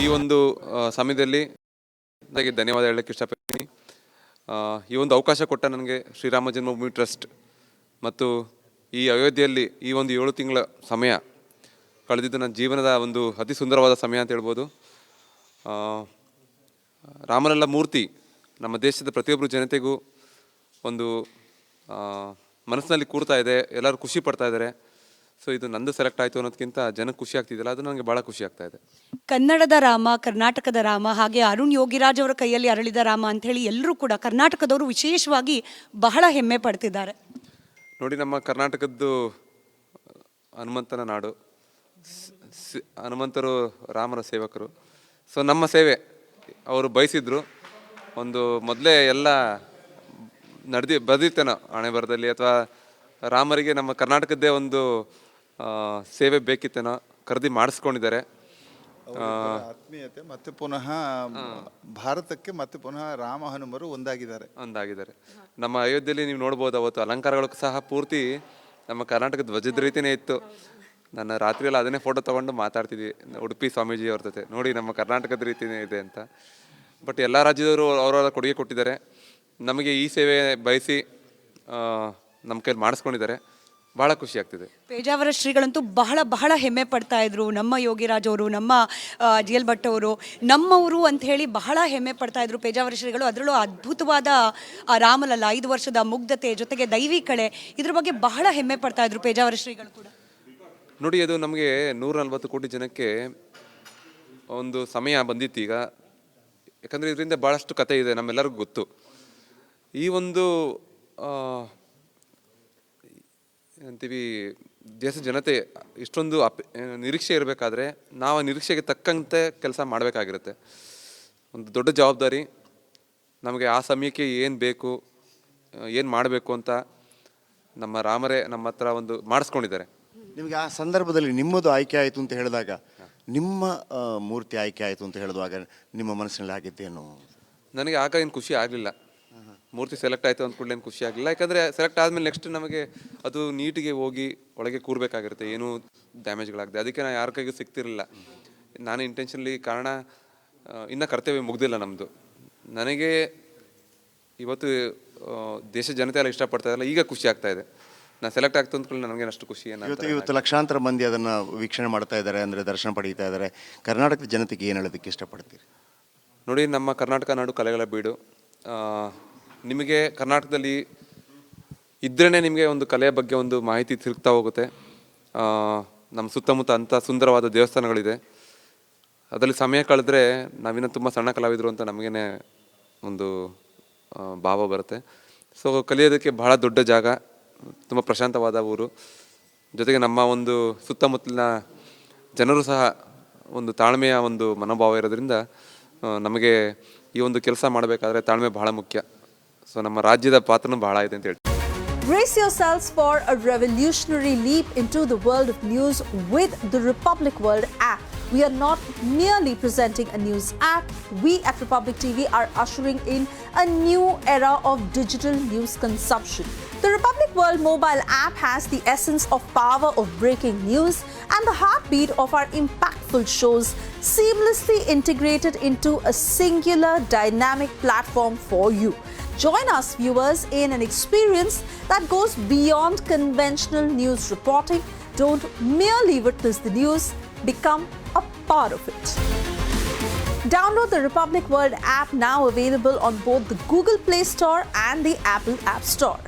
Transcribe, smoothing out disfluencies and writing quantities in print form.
ಈ ಒಂದು ಸಮಯದಲ್ಲಿ ಧನ್ಯವಾದ ಹೇಳಕ್ಕೆ ಇಷ್ಟಪಡ್ತೀನಿ. ಈ ಒಂದು ಅವಕಾಶ ಕೊಟ್ಟ ನನಗೆ ಶ್ರೀರಾಮ ಜನ್ಮಭೂಮಿ ಟ್ರಸ್ಟ್ ಮತ್ತು ಈ ಅಯೋಧ್ಯೆಯಲ್ಲಿ ಈ ಒಂದು 7 ತಿಂಗಳ ಸಮಯ ಕಳೆದಿದ್ದು ನನ್ನ ಜೀವನದ ಒಂದು ಅತಿ ಸುಂದರವಾದ ಸಮಯ ಅಂತ ಹೇಳ್ಬೋದು. ರಾಮಲಲ್ಲ ಮೂರ್ತಿ ನಮ್ಮ ದೇಶದ ಪ್ರತಿಯೊಬ್ಬರು ಜನತೆಗೂ ಒಂದು ಮನಸ್ಸಿನಲ್ಲಿ ಕೂರ್ತಾ ಇದೆ, ಎಲ್ಲರೂ ಖುಷಿ ಪಡ್ತಾ ಇದ್ದಾರೆ. ಸೊ ಇದು ನಂದು ಸೆಲೆಕ್ಟ್ ಆಯಿತು ಅನ್ನೋದಕ್ಕಿಂತ ಜನಕ್ಕೆ ಖುಷಿ ಆಗ್ತಿದ್ದಿಲ್ಲ, ಅದು ನನಗೆ ಭಾಳ ಖುಷಿ ಆಗ್ತಾ ಇದೆ. ಕನ್ನಡದ ರಾಮ, ಕರ್ನಾಟಕದ ರಾಮ, ಹಾಗೆ ಅರುಣ್ ಯೋಗಿರಾಜ್ ಅವರ ಕೈಯಲ್ಲಿ ಅರಳಿದ ರಾಮ ಅಂತ ಹೇಳಿ ಎಲ್ಲರೂ ಕೂಡ ಕರ್ನಾಟಕದವರು ವಿಶೇಷವಾಗಿ ಬಹಳ ಹೆಮ್ಮೆ ಪಡ್ತಿದ್ದಾರೆ. ನೋಡಿ, ನಮ್ಮ ಕರ್ನಾಟಕದ್ದು ಹನುಮಂತನ ನಾಡು, ಹನುಮಂತರು ರಾಮನ ಸೇವಕರು. ಸೊ ನಮ್ಮ ಸೇವೆ ಅವರು ಬಯಸಿದ್ರು. ಒಂದು ಮೊದಲೇ ಎಲ್ಲ ಬರೆದಿರ್ತೇನೋ ಹಣೆ ಬರದಲ್ಲಿ, ಅಥವಾ ರಾಮರಿಗೆ ನಮ್ಮ ಕರ್ನಾಟಕದ್ದೇ ಒಂದು ಸೇವೆ ಬೇಕಿತ್ತೇನೋ ಕರೆದಿ ಮಾಡಿಸ್ಕೊಂಡಿದ್ದಾರೆ. ಆತ್ಮೀಯತೆ ಮತ್ತೆ ಪುನಃ ಭಾರತಕ್ಕೆ ಮತ್ತೆ ಪುನಃ ರಾಮ ಹನುಮರು ಒಂದಾಗಿದ್ದಾರೆ. ನಮ್ಮ ಅಯೋಧ್ಯೆಯಲ್ಲಿ ನೀವು ನೋಡ್ಬೋದು, ಅವತ್ತು ಅಲಂಕಾರಗಳು ಸಹ ಪೂರ್ತಿ ನಮ್ಮ ಕರ್ನಾಟಕದ ಧ್ವಜದ ರೀತಿಯೇ ಇತ್ತು. ನನ್ನ ರಾತ್ರಿ ಎಲ್ಲ ಅದನ್ನೇ ಫೋಟೋ ತೊಗೊಂಡು ಮಾತಾಡ್ತಿದ್ವಿ ಉಡುಪಿ ಸ್ವಾಮೀಜಿ ಅವ್ರ ಜೊತೆ, ನೋಡಿ ನಮ್ಮ ಕರ್ನಾಟಕದ ರೀತಿಯೇ ಇದೆ ಅಂತ. ಬಟ್ ಎಲ್ಲ ರಾಜ್ಯದವರು ಅವರವರ ಕೊಡುಗೆ ಕೊಟ್ಟಿದ್ದಾರೆ. ನಮಗೆ ಈ ಸೇವೆ ಬಯಸಿ ನಮ್ಮ ಕೈಲಿ ಮಾಡಿಸ್ಕೊಂಡಿದ್ದಾರೆ. ಭಾಳ ಖುಷಿ ಆಗ್ತಿದೆ. ಪೇಜಾವರ ಶ್ರೀಗಳಂತೂ ಬಹಳ ಬಹಳ ಹೆಮ್ಮೆ ಪಡ್ತಾ ಇದ್ರು. ನಮ್ಮ ಯೋಗಿರಾಜ್ ಅವರು, ನಮ್ಮ GL ಭಟ್ ಅವರು, ನಮ್ಮವರು ಅಂತ ಹೇಳಿ ಬಹಳ ಹೆಮ್ಮೆ ಪಡ್ತಾ ಇದ್ರು ಪೇಜಾವರ ಶ್ರೀಗಳು. ಅದರಲ್ಲೂ ಅದ್ಭುತವಾದ ರಾಮಲಲ್ಲ, 5 ವರ್ಷದ ಮುಗ್ಧತೆ ಜೊತೆಗೆ ದೈವಿ ಕಳೆ, ಇದ್ರ ಬಗ್ಗೆ ಬಹಳ ಹೆಮ್ಮೆ ಪಡ್ತಾ ಇದ್ರು ಪೇಜಾವರ ಶ್ರೀಗಳು ಕೂಡ. ನೋಡಿ, ಅದು ನಮಗೆ 140 ಕೋಟಿ ಜನಕ್ಕೆ ಒಂದು ಸಮಯ ಬಂದಿತ್ತು ಈಗ. ಯಾಕಂದರೆ ಇದರಿಂದ ಭಾಳಷ್ಟು ಕತೆ ಇದೆ, ನಮ್ಮೆಲ್ಲರಿಗೂ ಗೊತ್ತು. ಈ ಒಂದು ಏನಂತೀವಿ, ದೇಶದ ಜನತೆ ಇಷ್ಟೊಂದು ನಿರೀಕ್ಷೆ ಇರಬೇಕಾದ್ರೆ ನಾವು ನಿರೀಕ್ಷೆಗೆ ತಕ್ಕಂತೆ ಕೆಲಸ ಮಾಡಬೇಕಾಗಿರುತ್ತೆ. ಒಂದು ದೊಡ್ಡ ಜವಾಬ್ದಾರಿ. ನಮಗೆ ಆ ಸಮಯಕ್ಕೆ ಏನು ಬೇಕು, ಏನು ಮಾಡಬೇಕು ಅಂತ ನಮ್ಮ ರಾಮರೇ ನಮ್ಮ ಹತ್ರ ಒಂದು ಮಾಡಿಸ್ಕೊಂಡಿದ್ದಾರೆ. ನಿಮಗೆ ಆ ಸಂದರ್ಭದಲ್ಲಿ ನಿಮ್ಮದು ಆಯ್ಕೆ ಆಯಿತು ಅಂತ ಹೇಳಿದಾಗ, ನಿಮ್ಮ ಮೂರ್ತಿ ಆಯ್ಕೆ ಆಯಿತು ಅಂತ ಹೇಳಿದಾಗ ನಿಮ್ಮ ಮನಸ್ಸಿನಲ್ಲಿ ಆಗಿದ್ದೇನು? ನನಗೆ ಆಗ ಏನು ಖುಷಿ ಆಗಲಿಲ್ಲ. ಮೂರ್ತಿ ಸೆಲೆಕ್ಟ್ ಆಯಿತು ಅಂದ ಕೂಡಲೇ ಏನು ಖುಷಿ ಆಗಲಿಲ್ಲ. ಯಾಕಂದರೆ ಸೆಲೆಕ್ಟ್ ಆದಮೇಲೆ ನೆಕ್ಸ್ಟ್ ನಮಗೆ ಅದು ನೀಟಿಗೆ ಹೋಗಿ ಒಳಗೆ ಕೂರಬೇಕಾಗಿರುತ್ತೆ, ಏನೂ ಡ್ಯಾಮೇಜ್ಗಳಾಗಿದೆ. ಅದಕ್ಕೆ ನಾನು ಯಾರ ಕೈಗೂ ಸಿಗ್ತಿರಲಿಲ್ಲ. ನಾನು ಇಂಟೆನ್ಷನ್ಲಿ, ಕಾರಣ ಇನ್ನೂ ಕರ್ತವ್ಯ ಮುಗ್ದಿಲ್ಲ ನಮ್ಮದು. ನನಗೆ ಇವತ್ತು ದೇಶ ಜನತೆ ಎಲ್ಲ ಇಷ್ಟಪಡ್ತಾ ಇರಲ್ಲ, ಈಗ ಖುಷಿ ಆಗ್ತಾ ಇದೆ. ನಾನು ಸೆಲೆಕ್ಟ್ ಆಗ್ತು ಅಂದ್ಕೊಳ್ಳಿ ನನಗೇನಷ್ಟು ಖುಷಿ ಇವತ್ತು ಲಕ್ಷಾಂತರ ಮಂದಿ ಅದನ್ನು ವೀಕ್ಷಣೆ ಮಾಡ್ತಾ ಇದ್ದಾರೆ, ಅಂದರೆ ದರ್ಶನ ಪಡೀತಾ ಇದ್ದಾರೆ. ಕರ್ನಾಟಕದ ಜನತೆಗೆ ಏನು ಹೇಳೋದಕ್ಕೆ ಇಷ್ಟಪಡ್ತೀರಿ? ನೋಡಿ, ನಮ್ಮ ಕರ್ನಾಟಕ ನಾಡು ಕಲೆಗಳ ಬೀಡು. ನಿಮಗೆ ಕರ್ನಾಟಕದಲ್ಲಿ ಇದ್ರೇ ನಿಮಗೆ ಒಂದು ಕಲೆಯ ಬಗ್ಗೆ ಒಂದು ಮಾಹಿತಿ ತಿರುಗ್ತಾ ಹೋಗುತ್ತೆ. ನಮ್ಮ ಸುತ್ತಮುತ್ತ ಅಂಥ ಸುಂದರವಾದ ದೇವಸ್ಥಾನಗಳಿದೆ. ಅದರಲ್ಲಿ ಸಮಯ ಕಳೆದ್ರೆ ನಾವಿನ್ನೂ ತುಂಬ ಸಣ್ಣ ಕಲಾವಿದರು ಅಂತ ನಮಗೇನೆ ಒಂದು ಭಾವ ಬರುತ್ತೆ. ಸೊ ಕಲಿಯೋದಕ್ಕೆ ಬಹಳ ದೊಡ್ಡ ಜಾಗ, ತುಂಬ ಪ್ರಶಾಂತವಾದ ಊರು. ಜೊತೆಗೆ ನಮ್ಮ ಒಂದು ಸುತ್ತಮುತ್ತಲಿನ ಜನರು ಸಹ ಒಂದು ತಾಳ್ಮೆಯ ಒಂದು ಮನೋಭಾವ ಇರೋದ್ರಿಂದ ನಮಗೆ ಈ ಒಂದು ಕೆಲಸ ಮಾಡಬೇಕಾದ್ರೆ ತಾಳ್ಮೆ ಬಹಳ ಮುಖ್ಯ. ಸೊ ನಮ್ಮ ರಾಜ್ಯದ ಪಾತ್ರನೂ ಬಹಳ ಇದೆ ಅಂತ ಹೇಳ್ತೀನಿ. Brace yourselves for a revolutionary leap into the world of news with the Republic World app. We are not merely presenting a news app. We at Republic TV are ushering in a new era of digital news consumption. The Republic World mobile app has the essence of power of breaking news and the heartbeat of our impactful shows seamlessly integrated into a singular dynamic platform for you. Join us, viewers, in an experience that goes beyond conventional news reporting. Don't merely witness the news, become a part of it. Download the Republic World app, now available on both the Google Play Store and the Apple App Store.